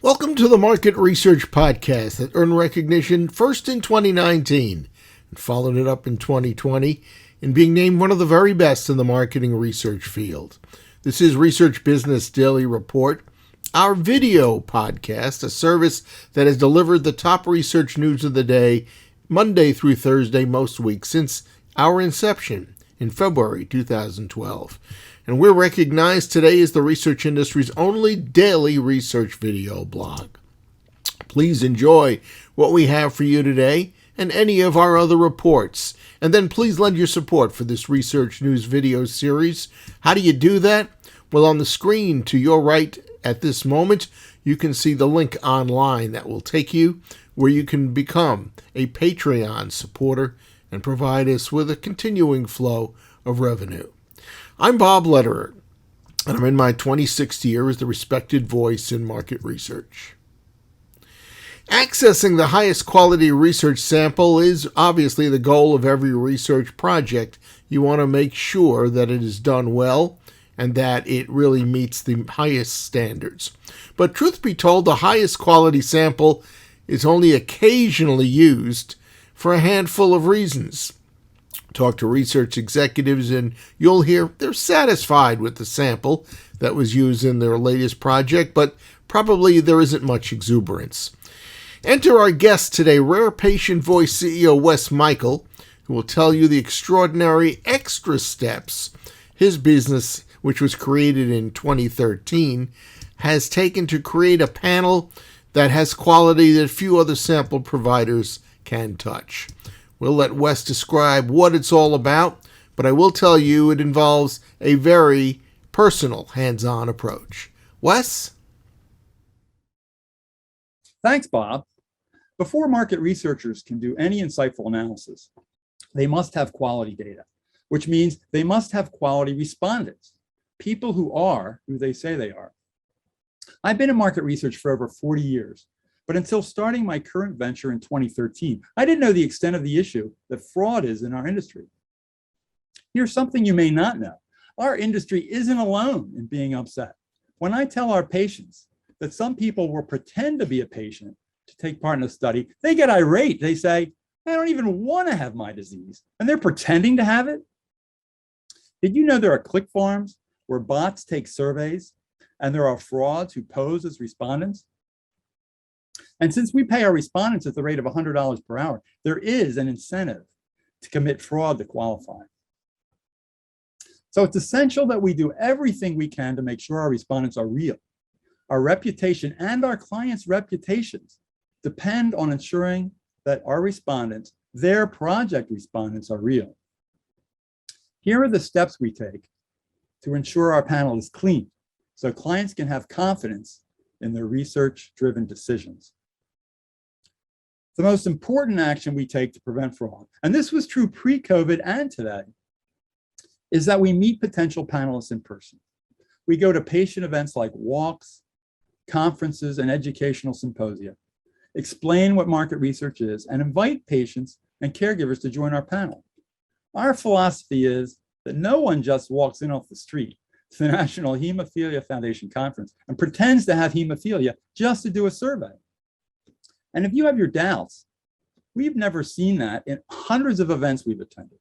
Welcome to the Market Research Podcast that earned recognition first in 2019 and followed it up in 2020 in being named one of the very best in the marketing research field. This is Research Business Daily Report, our video podcast, a service that has delivered the top research news of the day Monday through Thursday most weeks since our inception in February 2012. And we're recognized today as the research industry's only daily research video blog. Please enjoy what we have for you today and any of our other reports. And then please lend your support for this research news video series. How do you do that? Well, on the screen to your right at this moment, you can see the link online that will take you where you can become a Patreon supporter and provide us with a continuing flow of revenue. I'm Bob Lederer, and I'm in my 26th year as the respected voice in market research. Accessing the highest quality research sample is obviously the goal of every research project. You want to make sure that it is done well and that it really meets the highest standards. But truth be told, the highest quality sample is only occasionally used for a handful of reasons. Talk to research executives and you'll hear they're satisfied with the sample that was used in their latest project, but probably there isn't much exuberance. Enter our guest today, Rare Patient Voice CEO Wes Michael, who will tell you the extraordinary extra steps his business, which was created in 2013, has taken to create a panel that has quality that few other sample providers can touch. We'll let Wes describe what it's all about, but I will tell you it involves a very personal, hands-on approach. Wes? Thanks, Bob. Before market researchers can do any insightful analysis, they must have quality data, which means they must have quality respondents, people who are who they say they are. I've been in market research for over 40 years. But until starting my current venture in 2013, I didn't know the extent of the issue that fraud is in our industry. Here's something you may not know. Our industry isn't alone in being upset. When I tell our patients that some people will pretend to be a patient to take part in a study, they get irate. They say, I don't even want to have my disease, and they're pretending to have it. Did you know there are click farms where bots take surveys and there are frauds who pose as respondents? And since we pay our respondents at the rate of $100 per hour, there is an incentive to commit fraud to qualify. So it's essential that we do everything we can to make sure our respondents are real. Our reputation and our clients' reputations depend on ensuring that our respondents, their project respondents, are real. Here are the steps we take to ensure our panel is clean so clients can have confidence in their research-driven decisions. The most important action we take to prevent fraud, and this was true pre-COVID and today, is that we meet potential panelists in person. We go to patient events like walks, conferences, and educational symposia, explain what market research is, and invite patients and caregivers to join our panel. Our philosophy is that no one just walks in off the street to the National Hemophilia Foundation conference and pretends to have hemophilia just to do a survey. And if you have your doubts, we've never seen that in hundreds of events we've attended.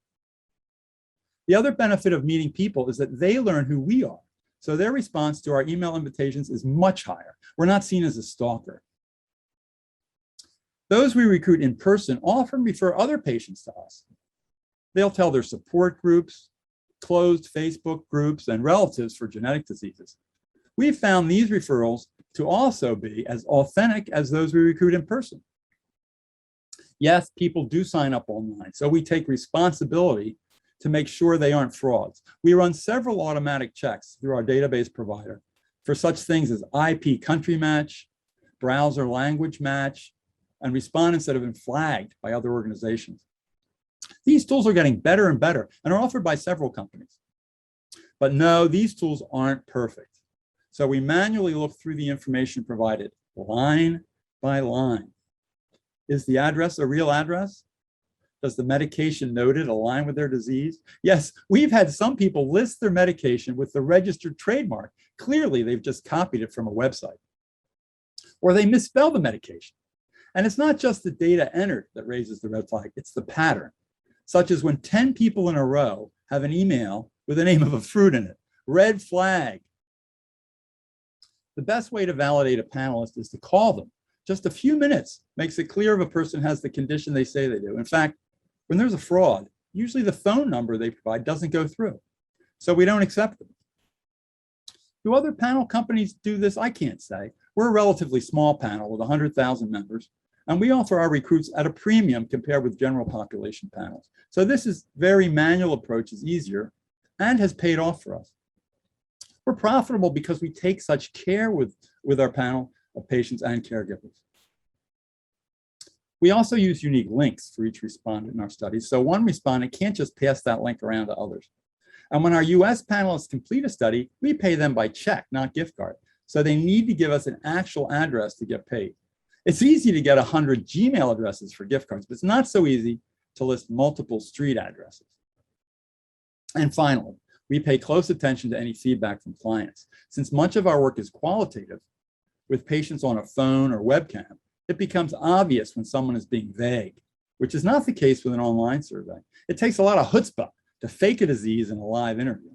The other benefit of meeting people is that they learn who we are, so their response to our email invitations is much higher. We're not seen as a stalker. Those we recruit in person often refer other patients to us. They'll tell their support groups, closed Facebook groups, and relatives for genetic diseases. We've found these referrals to also be as authentic as those we recruit in person. Yes, people do sign up online, so we take responsibility to make sure they aren't frauds. We run several automatic checks through our database provider for such things as IP country match, browser language match, and respondents that have been flagged by other organizations. These tools are getting better and better and are offered by several companies. But no, these tools aren't perfect. So we manually look through the information provided line by line. Is the address a real address? Does the medication noted align with their disease? Yes, we've had some people list their medication with the registered trademark. Clearly, they've just copied it from a website. or they misspell the medication. And it's not just the data entered that raises the red flag, it's the pattern, such as when 10 people in a row have an email with the name of a fruit in it. Red flag. The best way to validate a panelist is to call them. Just a few minutes makes it clear if a person has the condition they say they do. In fact, when there's a fraud, usually the phone number they provide doesn't go through, so we don't accept them. Do other panel companies do this? I can't say. We're a relatively small panel with 100,000 members, and we offer our recruits at a premium compared with general population panels. So this is very manual approach is easier and has paid off for us. We're profitable because we take such care with our panel of patients and caregivers. We also use unique links for each respondent in our studies, so one respondent can't just pass that link around to others. And when our US panelists complete a study, we pay them by check, not gift card. So they need to give us an actual address to get paid. It's easy to get 100 Gmail addresses for gift cards, but it's not so easy to list multiple street addresses. And finally, we pay close attention to any feedback from clients. Since much of our work is qualitative, with patients on a phone or webcam, it becomes obvious when someone is being vague, which is not the case with an online survey. It takes a lot of chutzpah to fake a disease in a live interview.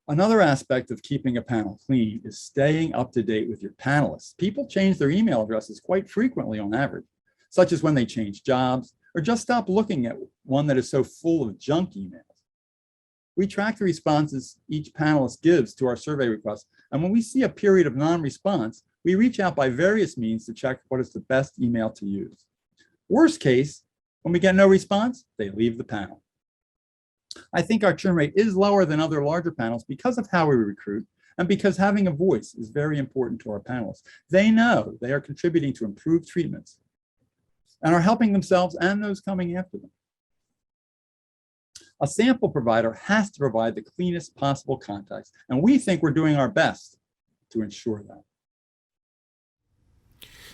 Another aspect of keeping a panel clean is staying up to date with your panelists. People change their email addresses quite frequently on average, such as when they change jobs or just stop looking at one that is so full of junk emails. We track the responses each panelist gives to our survey requests, and when we see a period of non-response, we reach out by various means to check what is the best email to use. Worst case, when we get no response, they leave the panel. I think our churn rate is lower than other larger panels because of how we recruit and because having a voice is very important to our panelists. They know they are contributing to improved treatments and are helping themselves and those coming after them. A sample provider has to provide the cleanest possible context, and we think we're doing our best to ensure that.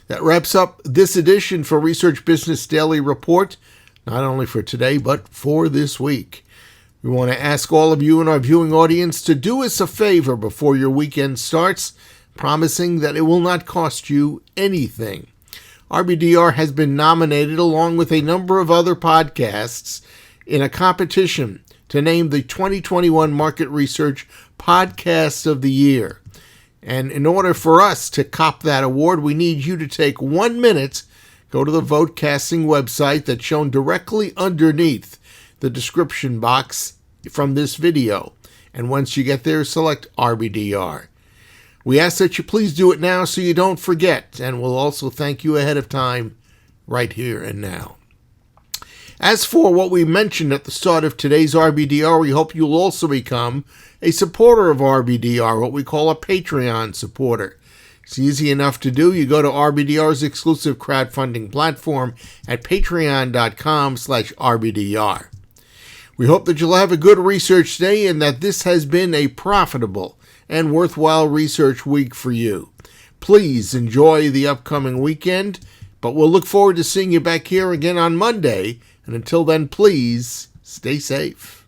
That wraps up this edition for Research Business Daily Report, not only for today, but for this week. We want to ask all of you in our viewing audience to do us a favor before your weekend starts, promising that it will not cost you anything. RBDR has been nominated, along with a number of other podcasts, in a competition to name the 2021 Market Research Podcast of the Year. And in order for us to cop that award, we need you to take 1 minute, go to the vote casting website that's shown directly underneath the description box from this video. And once you get there, select RBDR. We ask that you please do it now so you don't forget, and we'll also thank you ahead of time right here and now. As for what we mentioned at the start of today's RBDR, we hope you'll also become a supporter of RBDR, what we call a Patreon supporter. It's easy enough to do. You go to RBDR's exclusive crowdfunding platform at patreon.com/RBDR. We hope that you'll have a good research day and that this has been a profitable and worthwhile research week for you. Please enjoy the upcoming weekend, but we'll look forward to seeing you back here again on Monday. And until then, please stay safe.